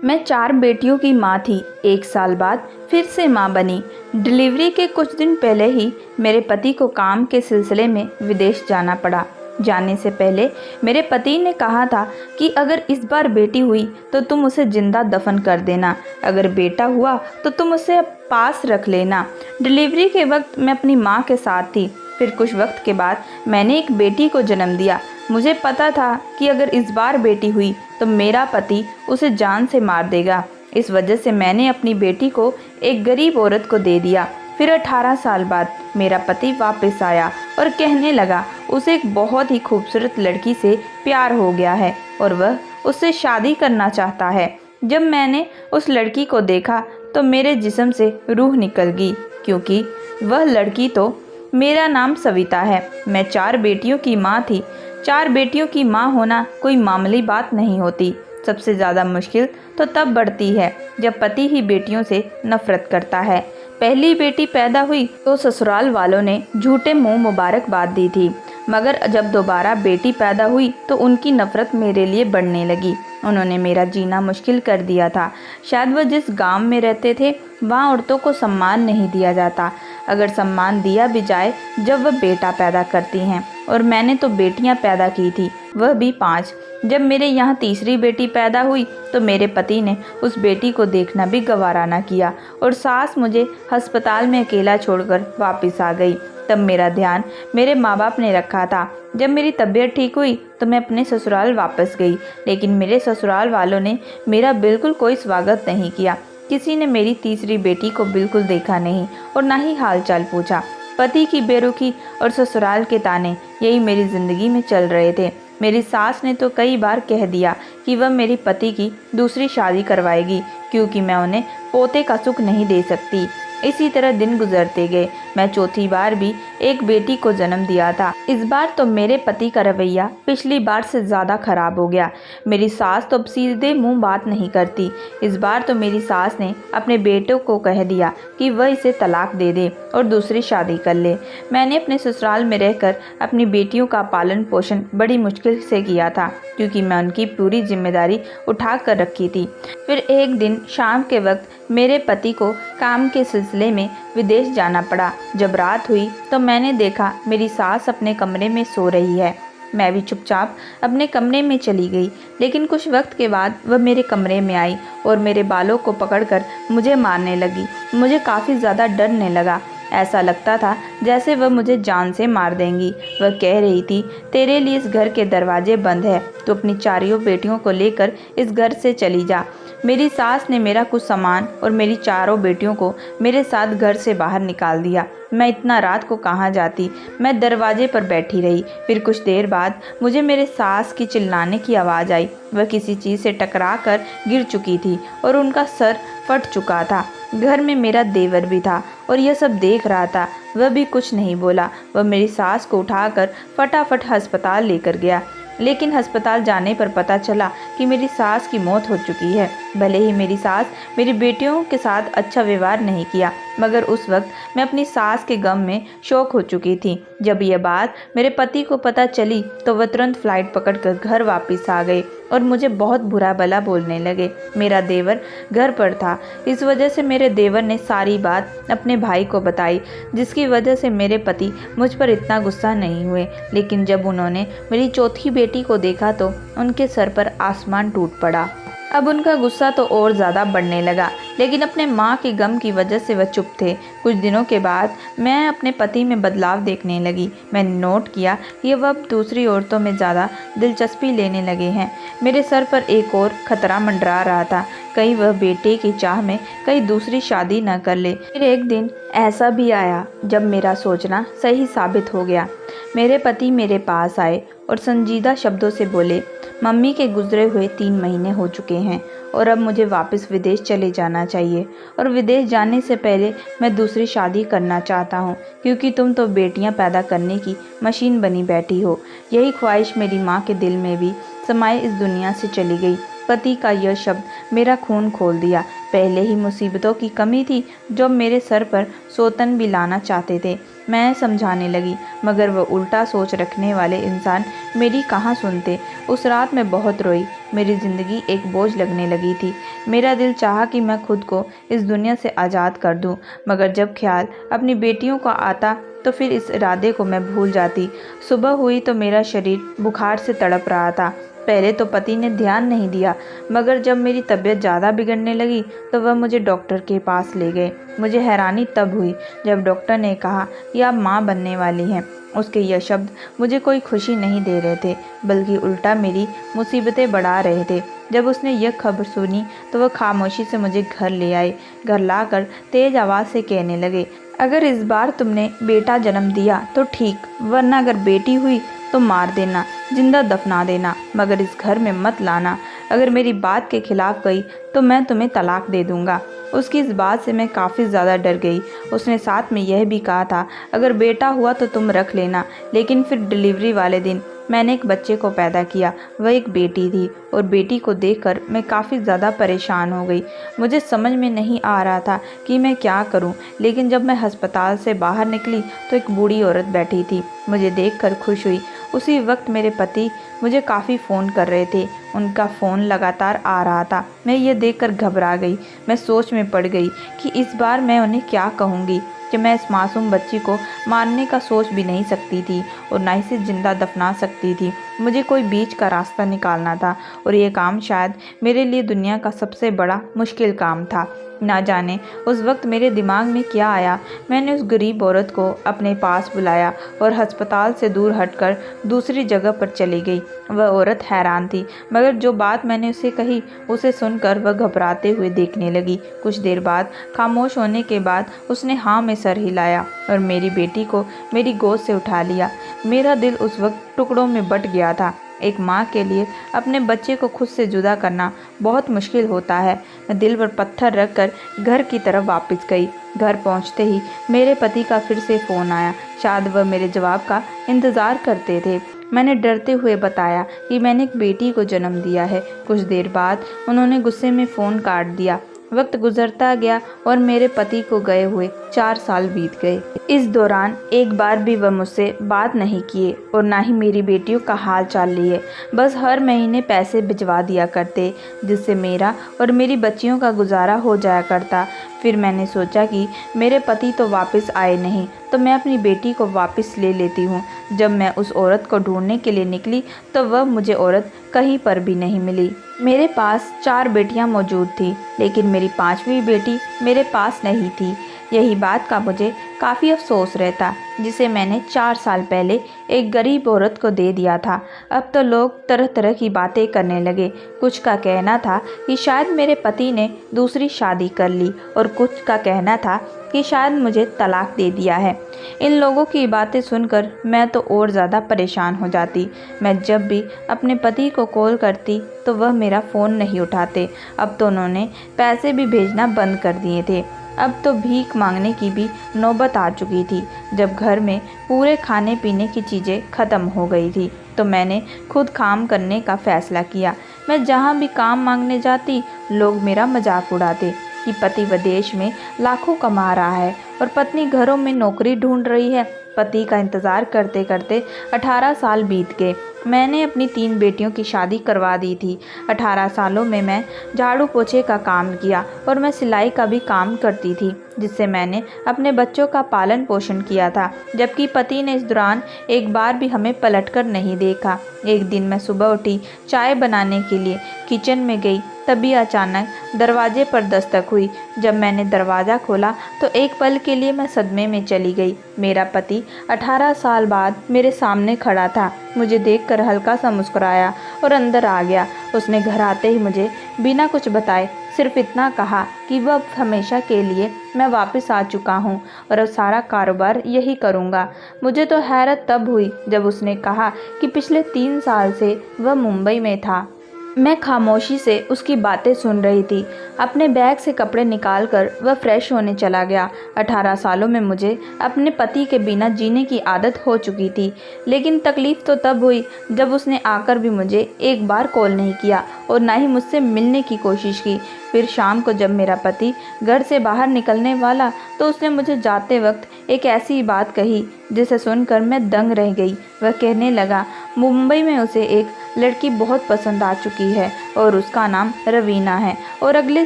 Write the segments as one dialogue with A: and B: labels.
A: मैं 4 बेटियों की माँ थी। 1 साल बाद फिर से माँ बनी। डिलीवरी के कुछ दिन पहले ही मेरे पति को काम के सिलसिले में विदेश जाना पड़ा। जाने से पहले मेरे पति ने कहा था कि अगर इस बार बेटी हुई तो तुम उसे जिंदा दफन कर देना, अगर बेटा हुआ तो तुम उसे पास रख लेना। डिलीवरी के वक्त मैं अपनी माँ के साथ थी। फिर कुछ वक्त के बाद मैंने एक बेटी को जन्म दिया। मुझे पता था कि अगर इस बार बेटी हुई तो मेरा पति उसे जान से मार देगा। इस वजह से मैंने अपनी बेटी को एक गरीब औरत को दे दिया। फिर 18 साल बाद मेरा पति वापस आया और कहने लगा उसे एक बहुत ही खूबसूरत लड़की से प्यार हो गया है और वह उससे शादी करना चाहता है। जब मैंने उस लड़की को देखा तो मेरे जिस्म से रूह निकल गई, क्योंकि वह लड़की तो मेरा नाम सविता है। मैं 4 बेटियों की माँ थी। 4 बेटियों की माँ होना कोई मामूली बात नहीं होती। सबसे ज़्यादा मुश्किल तो तब बढ़ती है जब पति ही बेटियों से नफरत करता है। पहली बेटी पैदा हुई तो ससुराल वालों ने झूठे मुंह मुबारकबाद दी थी, मगर जब दोबारा बेटी पैदा हुई तो उनकी नफरत मेरे लिए बढ़ने लगी। उन्होंने मेरा जीना मुश्किल कर दिया था। शायद वह जिस गांव में रहते थे वहाँ औरतों को सम्मान नहीं दिया जाता। अगर सम्मान दिया भी जाए जब वह बेटा पैदा करती हैं, और मैंने तो बेटियां पैदा की थी, वह भी 5। जब मेरे यहाँ तीसरी बेटी पैदा हुई तो मेरे पति ने उस बेटी को देखना भी गवारा न किया और सास मुझे अस्पताल में अकेला छोड़कर वापस आ गई। तब मेरा ध्यान मेरे माँ बाप ने रखा था। जब मेरी तबीयत ठीक हुई तो मैं अपने ससुराल वापस गई, लेकिन मेरे ससुराल वालों ने मेरा बिल्कुल कोई स्वागत नहीं किया। किसी ने मेरी तीसरी बेटी को बिल्कुल देखा नहीं और ना ही हालचाल पूछा। पति की बेरुखी और ससुराल के ताने, यही मेरी ज़िंदगी में चल रहे थे। मेरी सास ने तो कई बार कह दिया कि वह मेरे पति की दूसरी शादी करवाएगी, क्योंकि मैं उन्हें पोते का सुख नहीं दे सकती। इसी तरह दिन गुजरते गए। मैं चौथी बार भी एक बेटी को जन्म दिया था। इस बार तो मेरे पति का रवैया पिछली बार से ज़्यादा खराब हो गया। मेरी सास तो अब सीधे मुंह बात नहीं करती। इस बार तो मेरी सास ने अपने बेटों को कह दिया कि वह इसे तलाक दे दे और दूसरी शादी कर ले। मैंने अपने ससुराल में रहकर अपनी बेटियों का पालन पोषण बड़ी मुश्किल से किया था, क्योंकि मैं उनकी पूरी जिम्मेदारी उठा कर रखी थी। फिर एक दिन शाम के वक्त मेरे पति को काम के सिलसिले में विदेश जाना पड़ा। जब रात हुई तो मैंने देखा मेरी सास अपने कमरे में सो रही है। मैं भी चुपचाप अपने कमरे में चली गई, लेकिन कुछ वक्त के बाद वह मेरे कमरे में आई और मेरे बालों को पकड़कर मुझे मारने लगी। मुझे काफ़ी ज़्यादा डरने लगा। ऐसा लगता था जैसे वह मुझे जान से मार देंगी। वह कह रही थी, तेरे लिए इस घर के दरवाजे बंद है, तो अपनी चारों बेटियों को लेकर इस घर से चली जा। मेरी सास ने मेरा कुछ सामान और मेरी चारों बेटियों को मेरे साथ घर से बाहर निकाल दिया। मैं इतना रात को कहाँ जाती। मैं दरवाजे पर बैठी रही। फिर कुछ देर बाद मुझे मेरे सास की चिल्लाने की आवाज़ आई। वह किसी चीज़ से टकरा कर गिर चुकी थी और उनका सर फट चुका था। घर में मेरा देवर भी था और यह सब देख रहा था। वह भी कुछ नहीं बोला। वह मेरी सास को उठाकर फटाफट अस्पताल लेकर गया, लेकिन अस्पताल जाने पर पता चला कि मेरी सास की मौत हो चुकी है। भले ही मेरी सास मेरी बेटियों के साथ अच्छा व्यवहार नहीं किया, मगर उस वक्त मैं अपनी सास के गम में शौक हो चुकी थी। जब यह बात मेरे पति को पता चली तो वह तुरंत फ्लाइट पकड़कर घर वापस आ गए और मुझे बहुत बुरा भला बोलने लगे। मेरा देवर घर पर था। इस वजह से मेरे देवर ने सारी बात अपने भाई को बताई, जिसकी वजह से मेरे पति मुझ पर इतना गुस्सा नहीं हुए। लेकिन जब उन्होंने मेरी चौथी बेटी को देखा तो उनके सर पर आसमान टूट पड़ा। अब उनका गुस्सा तो और ज़्यादा बढ़ने लगा, लेकिन अपने माँ के गम की वजह से वह चुप थे। कुछ दिनों के बाद मैं अपने पति में बदलाव देखने लगी। मैंने नोट किया कि वह अब दूसरी औरतों में ज़्यादा दिलचस्पी लेने लगे हैं। मेरे सर पर एक और खतरा मंडरा रहा था, कहीं वह बेटे की चाह में कहीं दूसरी शादी न कर ले। फिर एक दिन ऐसा भी आया जब मेरा सोचना सही साबित हो गया। मेरे पति मेरे पास आए और संजीदा शब्दों से बोले, मम्मी के गुजरे हुए 3 महीने हो चुके हैं और अब मुझे वापस विदेश चले जाना चाहिए, और विदेश जाने से पहले मैं दूसरी शादी करना चाहता हूँ, क्योंकि तुम तो बेटियाँ पैदा करने की मशीन बनी बैठी हो। यही ख्वाहिश मेरी माँ के दिल में भी समाये इस दुनिया से चली गई। पति का यह शब्द मेरा खून खोल दिया। पहले ही मुसीबतों की कमी थी जो मेरे सर पर सोतन भी लाना चाहते थे। मैं समझाने लगी, मगर वह उल्टा सोच रखने वाले इंसान मेरी कहाँ सुनते। उस रात मैं बहुत रोई। मेरी ज़िंदगी एक बोझ लगने लगी थी। मेरा दिल चाहा कि मैं खुद को इस दुनिया से आज़ाद कर दूं, मगर जब ख्याल अपनी बेटियों का आता तो फिर इस इरादे को मैं भूल जाती। सुबह हुई तो मेरा शरीर बुखार से तड़प रहा था। पहले तो पति ने ध्यान नहीं दिया, मगर जब मेरी तबीयत ज़्यादा बिगड़ने लगी तो वह मुझे डॉक्टर के पास ले गए। मुझे हैरानी तब हुई जब डॉक्टर ने कहा कि आप माँ बनने वाली हैं। उसके यह शब्द मुझे कोई खुशी नहीं दे रहे थे, बल्कि उल्टा मेरी मुसीबतें बढ़ा रहे थे। जब उसने यह खबर सुनी तो वह खामोशी से मुझे घर ले आए। घर लाकर तेज़ आवाज़ से कहने लगे, अगर इस बार तुमने बेटा जन्म दिया तो ठीक, वरना अगर बेटी हुई तो मार देना, जिंदा दफना देना, मगर इस घर में मत लाना। अगर मेरी बात के खिलाफ गई तो मैं तुम्हें तलाक दे दूंगा। उसकी इस बात से मैं काफ़ी ज़्यादा डर गई। उसने साथ में यह भी कहा था, अगर बेटा हुआ तो तुम रख लेना। लेकिन फिर डिलीवरी वाले दिन मैंने एक बच्चे को पैदा किया। वह एक बेटी थी और बेटी को देखकर मैं काफ़ी ज़्यादा परेशान हो गई। मुझे समझ में नहीं आ रहा था कि मैं क्या करूं। लेकिन जब मैं अस्पताल से बाहर निकली तो एक बूढ़ी औरत बैठी थी। मुझे देखकर खुश हुई। उसी वक्त मेरे पति मुझे काफ़ी फ़ोन कर रहे थे। उनका फ़ोन लगातार आ रहा था। मैं ये देखकर घबरा गई। मैं सोच में पड़ गई कि इस बार मैं उन्हें क्या कहूँगी कि मैं इस मासूम बच्ची को मारने का सोच भी नहीं सकती थी और ना इसे जिंदा दफना सकती थी। मुझे कोई बीच का रास्ता निकालना था और ये काम शायद मेरे लिए दुनिया का सबसे बड़ा मुश्किल काम था। ना जाने उस वक्त मेरे दिमाग में क्या आया। मैंने उस गरीब औरत को अपने पास बुलाया और अस्पताल से दूर हटकर दूसरी जगह पर चली गई। वह औरत हैरान थी, मगर जो बात मैंने उसे कही उसे सुनकर वह घबराते हुए देखने लगी। कुछ देर बाद खामोश होने के बाद उसने हाँ में सर हिलाया और मेरी बेटी को मेरी गोद से उठा लिया। मेरा दिल उस वक्त टुकड़ों में बट गया था। एक माँ के लिए अपने बच्चे को खुद से जुदा करना बहुत मुश्किल होता है। मैं दिल पर पत्थर रखकर घर की तरफ वापस गई। घर पहुंचते ही मेरे पति का फिर से फ़ोन आया। शायद वह मेरे जवाब का इंतज़ार करते थे। मैंने डरते हुए बताया कि मैंने एक बेटी को जन्म दिया है। कुछ देर बाद उन्होंने गुस्से में फ़ोन काट दिया। वक्त गुजरता गया और मेरे पति को गए हुए 4 साल बीत गए। इस दौरान एक बार भी वह मुझसे बात नहीं किए और ना ही मेरी बेटियों का हाल चाल लिए। बस हर महीने पैसे भिजवा दिया करते, जिससे मेरा और मेरी बच्चियों का गुजारा हो जाया करता। फिर मैंने सोचा कि मेरे पति तो वापस आए नहीं, तो मैं अपनी बेटी को वापस ले लेती हूँ। जब मैं उस औरत को ढूंढने के लिए निकली तो वह मुझे औरत कहीं पर भी नहीं मिली। मेरे पास 4 बेटियाँ मौजूद थी, लेकिन मेरी 5वीं बेटी मेरे पास नहीं थी। यही बात का मुझे काफ़ी अफसोस रहता, जिसे मैंने 4 साल पहले एक गरीब औरत को दे दिया था। अब तो लोग तरह तरह की बातें करने लगे। कुछ का कहना था कि शायद मेरे पति ने दूसरी शादी कर ली और कुछ का कहना था कि शायद मुझे तलाक दे दिया है। इन लोगों की बातें सुनकर मैं तो और ज़्यादा परेशान हो जाती। मैं जब भी अपने पति को कॉल करती तो वह मेरा फ़ोन नहीं उठाते। अब तो उन्होंने पैसे भी भेजना बंद कर दिए थे। अब तो भीख मांगने की भी नौबत आ चुकी थी। जब घर में पूरे खाने पीने की चीज़ें ख़त्म हो गई थी तो मैंने खुद काम करने का फ़ैसला किया। मैं जहाँ भी काम मांगने जाती लोग मेरा मजाक उड़ाते कि पति विदेश में लाखों कमा रहा है और पत्नी घरों में नौकरी ढूंढ रही है। पति का इंतज़ार करते करते 18 साल बीत गए। मैंने अपनी 3 बेटियों की शादी करवा दी थी। 18 सालों में मैं झाड़ू पोछे का काम किया और मैं सिलाई का भी काम करती थी, जिससे मैंने अपने बच्चों का पालन पोषण किया था। जबकि पति ने इस दौरान एक बार भी हमें पलटकर नहीं देखा। एक दिन मैं सुबह उठी, चाय बनाने के लिए किचन में गई, तभी अचानक दरवाजे पर दस्तक हुई। जब मैंने दरवाज़ा खोला तो एक पल के लिए मैं सदमे में चली गई। मेरा पति 18 साल बाद मेरे सामने खड़ा था। मुझे देखकर हल्का सा मुस्कुराया और अंदर आ गया। उसने घर आते ही मुझे बिना कुछ बताए सिर्फ इतना कहा कि वह अब हमेशा के लिए मैं वापस आ चुका हूँ और अब सारा कारोबार यही करूँगा। मुझे तो हैरत तब हुई जब उसने कहा कि पिछले 3 साल से वह मुंबई में था मैं खामोशी से उसकी बातें सुन रही थी। अपने बैग से कपड़े निकालकर वह फ्रेश होने चला गया। 18 सालों में मुझे अपने पति के बिना जीने की आदत हो चुकी थी, लेकिन तकलीफ़ तो तब हुई जब उसने आकर भी मुझे एक बार कॉल नहीं किया और ना ही मुझसे मिलने की कोशिश की। फिर शाम को जब मेरा पति घर से बाहर निकलने वाला तो उसने मुझे जाते वक्त एक ऐसी बात कही जिसे सुनकर मैं दंग रह गई। वह कहने लगा, मुंबई में उसे एक लड़की बहुत पसंद आ चुकी है और उसका नाम रवीना है और अगले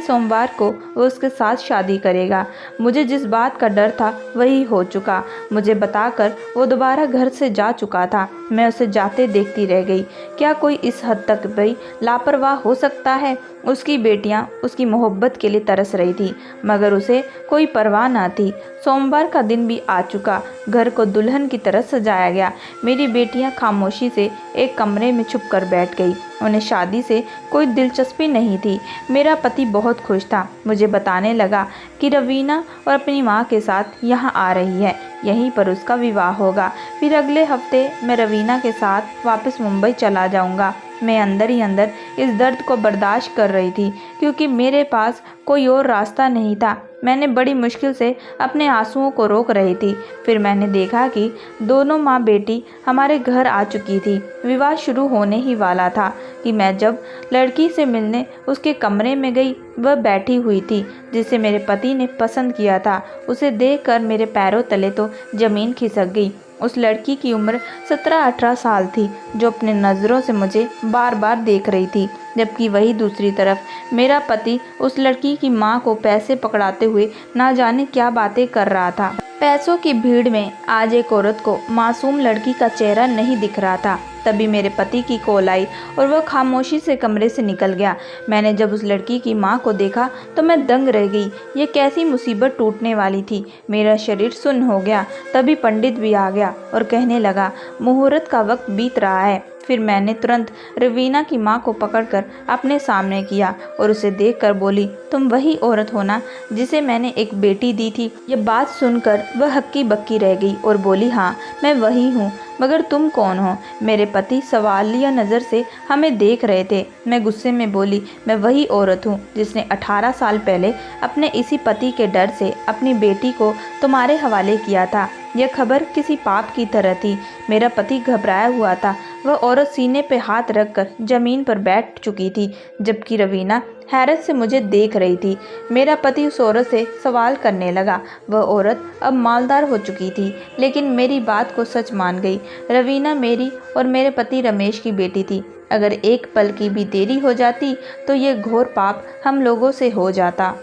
A: सोमवार को वो उसके साथ शादी करेगा। मुझे जिस बात का डर था वही हो चुका। मुझे बताकर वो दोबारा घर से जा चुका था। मैं उसे जाते देखती रह गई। क्या कोई इस हद तक भी लापरवाह हो सकता है? उसकी बेटियां उसकी मोहब्बत के लिए तरस रही थी, मगर उसे कोई परवाह ना थी। सोमवार का दिन भी आ चुका। घर को दुल्हन की तरह सजाया गया। मेरी बेटियां खामोशी से एक कमरे में छुप कर बैठ गई। उन्हें शादी से कोई दिलचस्पी नहीं थी। मेरा पति बहुत खुश था। मुझे बताने लगा कि रवीना और अपनी माँ के साथ यहाँ आ रही है, यहीं पर उसका विवाह होगा। फिर अगले हफ्ते मैं रवीना के साथ वापस मुंबई चला जाऊँगा। मैं अंदर ही अंदर इस दर्द को बर्दाश्त कर रही थी, क्योंकि मेरे पास कोई और रास्ता नहीं था। मैंने बड़ी मुश्किल से अपने आंसुओं को रोक रही थी। फिर मैंने देखा कि दोनों माँ बेटी हमारे घर आ चुकी थी। विवाह शुरू होने ही वाला था कि मैं जब लड़की से मिलने उसके कमरे में गई, वह बैठी हुई थी जिसे मेरे पति ने पसंद किया था। उसे देखकर मेरे पैरों तले तो ज़मीन खिसक गई। उस लड़की की उम्र 17-18 साल थी, जो अपने नज़रों से मुझे बार बार देख रही थी, जबकि वही दूसरी तरफ मेरा पति उस लड़की की मां को पैसे पकड़ाते हुए ना जाने क्या बातें कर रहा था। पैसों की भीड़ में आज एक औरत को मासूम लड़की का चेहरा नहीं दिख रहा था। तभी मेरे पति की कॉल आई और वह खामोशी से कमरे से निकल गया। मैंने जब उस लड़की की मां को देखा तो मैं दंग रह गई। ये कैसी मुसीबत टूटने वाली थी। मेरा शरीर सुन्न हो गया। तभी पंडित भी आ गया और कहने लगा, मुहूर्त का वक्त बीत रहा है। फिर मैंने तुरंत रवीना की मां को पकड़कर अपने सामने किया और उसे देखकर बोली, तुम वही औरत हो ना जिसे मैंने एक बेटी दी थी? ये बात सुनकर वह हक्की बक्की रह गई और बोली, हाँ मैं वही हूँ, मगर तुम कौन हो? मेरे पति सवालिया नज़र से हमें देख रहे थे। मैं गुस्से में बोली, मैं वही औरत हूँ जिसने 18 साल पहले अपने इसी पति के डर से अपनी बेटी को तुम्हारे हवाले किया था। यह खबर किसी पाप की तरह थी। मेरा पति घबराया हुआ था। वह औरत सीने पे हाथ रखकर ज़मीन पर बैठ चुकी थी, जबकि रवीना हैरत से मुझे देख रही थी। मेरा पति उस औरत से सवाल करने लगा। वह औरत अब मालदार हो चुकी थी, लेकिन मेरी बात को सच मान गई। रवीना मेरी और मेरे पति रमेश की बेटी थी। अगर एक पल की भी देरी हो जाती तो ये घोर पाप हम लोगों से हो जाता।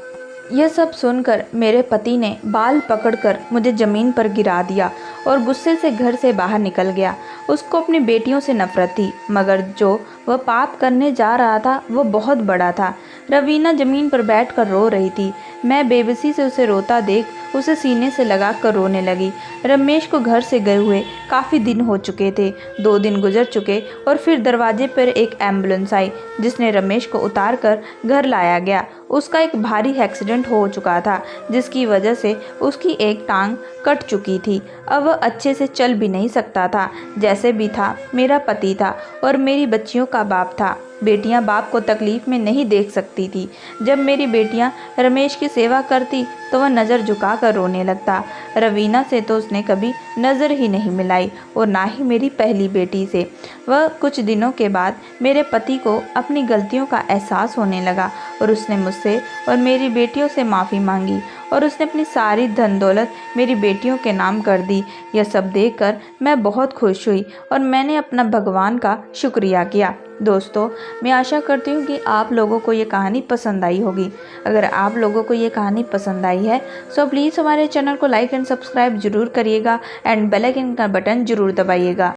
A: यह सब सुनकर मेरे पति ने बाल पकड़कर मुझे ज़मीन पर गिरा दिया और गुस्से से घर से बाहर निकल गया। उसको अपनी बेटियों से नफरत थी, मगर जो वह पाप करने जा रहा था वह बहुत बड़ा था। रवीना ज़मीन पर बैठकर रो रही थी। मैं बेबसी से उसे रोता देख उसे सीने से लगा कर रोने लगी। रमेश को घर से गए हुए काफ़ी दिन हो चुके थे। 2 दिन गुजर चुके और फिर दरवाजे पर एक एम्बुलेंस आई, जिसने रमेश को उतार कर घर लाया गया। उसका एक भारी एक्सीडेंट हो चुका था, जिसकी वजह से उसकी एक टांग कट चुकी थी। अब वह अच्छे से चल भी नहीं सकता था। जैसे भी था, मेरा पति था और मेरी बच्चियों का बाप था। बेटियां बाप को तकलीफ़ में नहीं देख सकती थी। जब मेरी बेटियां रमेश की सेवा करती तो वह नज़र झुकाकर रोने लगता। रवीना से तो उसने कभी नज़र ही नहीं मिलाई और ना ही मेरी पहली बेटी से। वह कुछ दिनों के बाद मेरे पति को अपनी गलतियों का एहसास होने लगा और उसने मुझसे और मेरी बेटियों से माफ़ी मांगी और उसने अपनी सारी धन दौलत मेरी बेटियों के नाम कर दी। यह सब देखकर मैं बहुत खुश हुई और मैंने अपना भगवान का शुक्रिया किया। दोस्तों, मैं आशा करती हूँ कि आप लोगों को ये कहानी पसंद आई होगी। अगर आप लोगों को ये कहानी पसंद आई है तो प्लीज़ हमारे चैनल को लाइक एंड सब्सक्राइब ज़रूर करिएगा एंड बेल आइकन का बटन ज़रूर दबाइएगा।